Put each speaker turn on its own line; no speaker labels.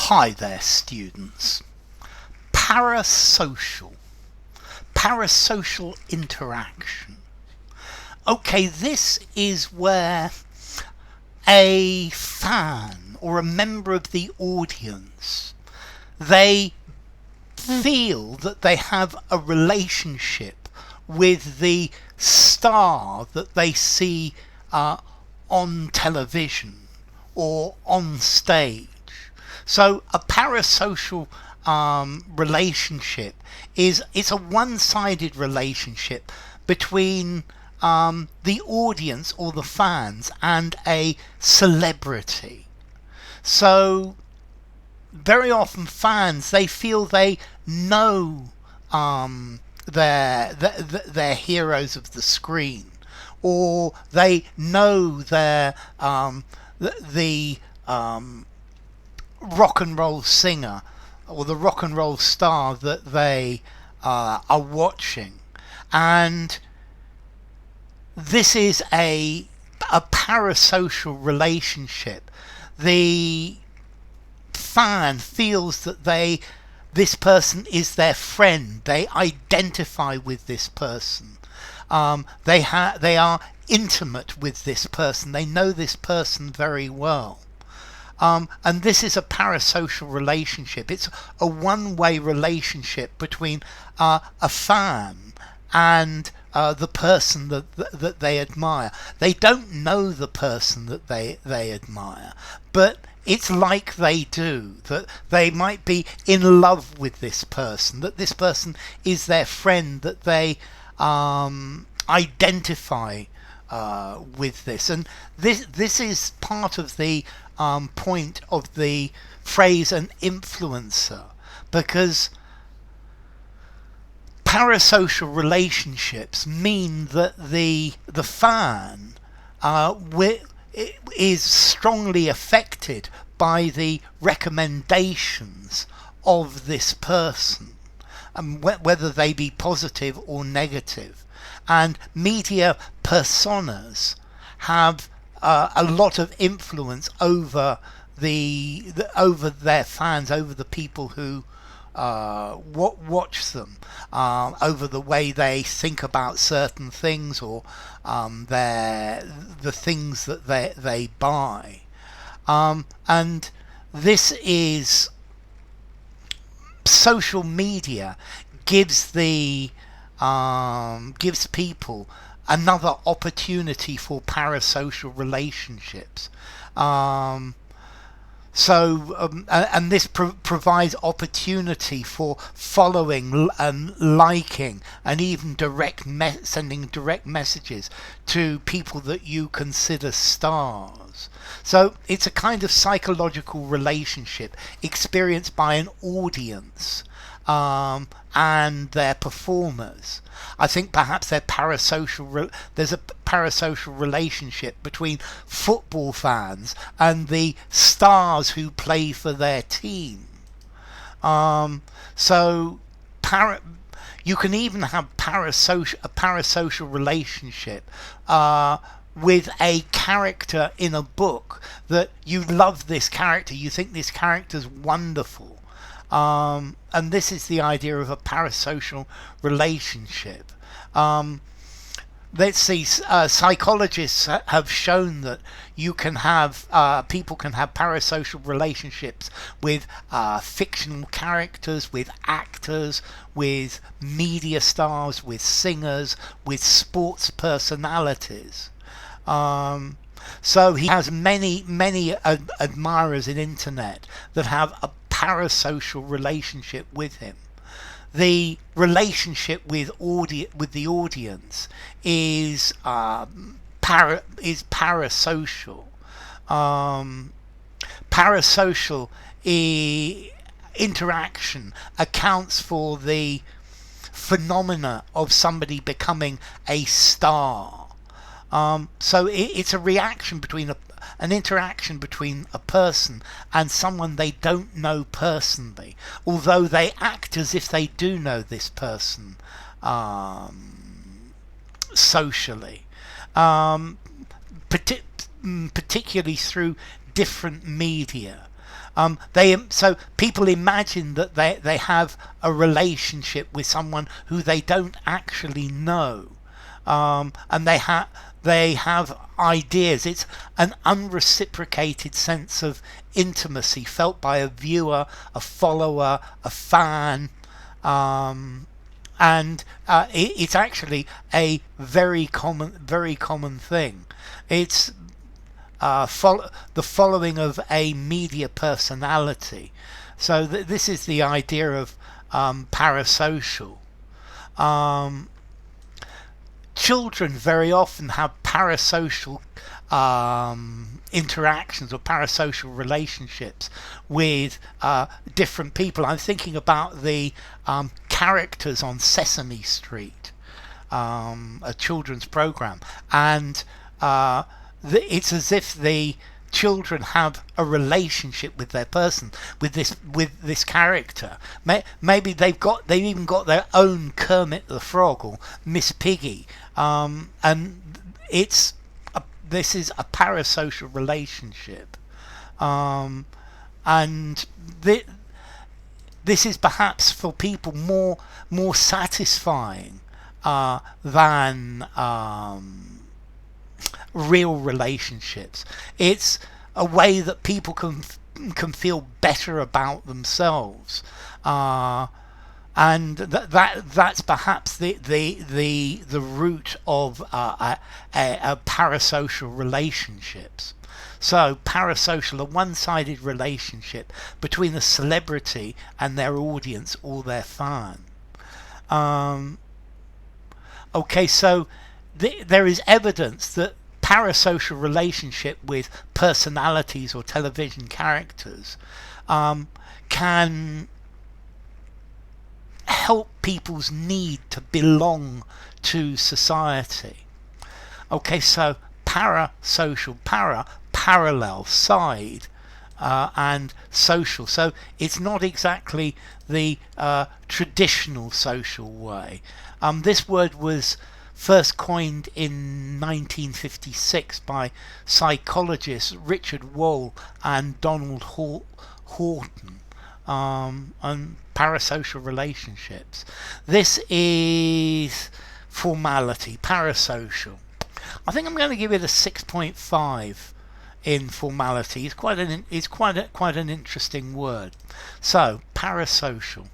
Hi there, students. Parasocial. Parasocial interaction. Okay, this is where a fan or a member of the audience, they feel that they have a relationship with the star that they see on television or on stage. So a parasocial relationship it's a one-sided relationship between the audience or the fans and a celebrity. So very often fans, they feel they know their heroes of the screen, or they know their the rock and roll singer or the rock and roll star that they are watching. And this is a parasocial relationship. The fan feels that this person is their friend. They identify with this person. They are intimate with this person. They know this person very well. And this is a parasocial relationship. It's a one-way relationship between a fan and the person that they admire. They don't know the person that they admire, but it's like they do, that they might be in love with this person, that this person is their friend, that they identify with this. And this is part of the point of the phrase an influencer, because parasocial relationships mean that the fan is strongly affected by the recommendations of this person, whether they be positive or negative. And media personas have a lot of influence over over their fans, over the people who watch them, over the way they think about certain things, or the things that they buy. And this is social media gives people another opportunity for parasocial relationships. And this provides opportunity for following and liking, and even sending direct messages to people that you consider stars. So it's a kind of psychological relationship experienced by an audience and their performers. I think perhaps there's a parasocial relationship between football fans and the stars who play for their team. So you can even have a parasocial relationship with a character in a book, that you love this character, you think this character's wonderful. And this is the idea of a parasocial relationship. Let's see, psychologists have shown that you can have people can have parasocial relationships with fictional characters, with actors, with media stars, with singers, with sports personalities. So he has many admirers in internet that have a parasocial relationship with him. The relationship with the audience is parasocial. Parasocial interaction accounts for the phenomena of somebody becoming a star. So it's a reaction between an interaction between a person and someone they don't know personally, although they act as if they do know this person socially, particularly through different media. So people imagine that they have a relationship with someone who they don't actually know, and they have ideas. It's an unreciprocated sense of intimacy felt by a viewer, a follower, a fan, and it's actually a very common thing. It's the following of a media personality. So this is the idea of parasocial. Children very often have parasocial interactions or parasocial relationships with different people. I'm thinking about the characters on Sesame Street, a children's program, and it's as if the children have a relationship with their person, with this character. Maybe they've even got their own Kermit the Frog or Miss Piggy, and this is a parasocial relationship, and this is perhaps for people more satisfying than real relationships. It's a way that people can feel better about themselves, and that's perhaps the root of a parasocial relationships. So parasocial, a one-sided relationship between a celebrity and their audience or their fan. Okay, so there is evidence that parasocial relationship with personalities or television characters can help people's need to belong to society. Okay, so parasocial, parallel, side, and social. So it's not exactly the traditional social way. This word was first coined in 1956 by psychologists Richard Wohl and Donald Horton, on parasocial relationships. This is formality, parasocial. I think I'm going to give it a 6.5 in formality. It's quite an interesting word. So parasocial.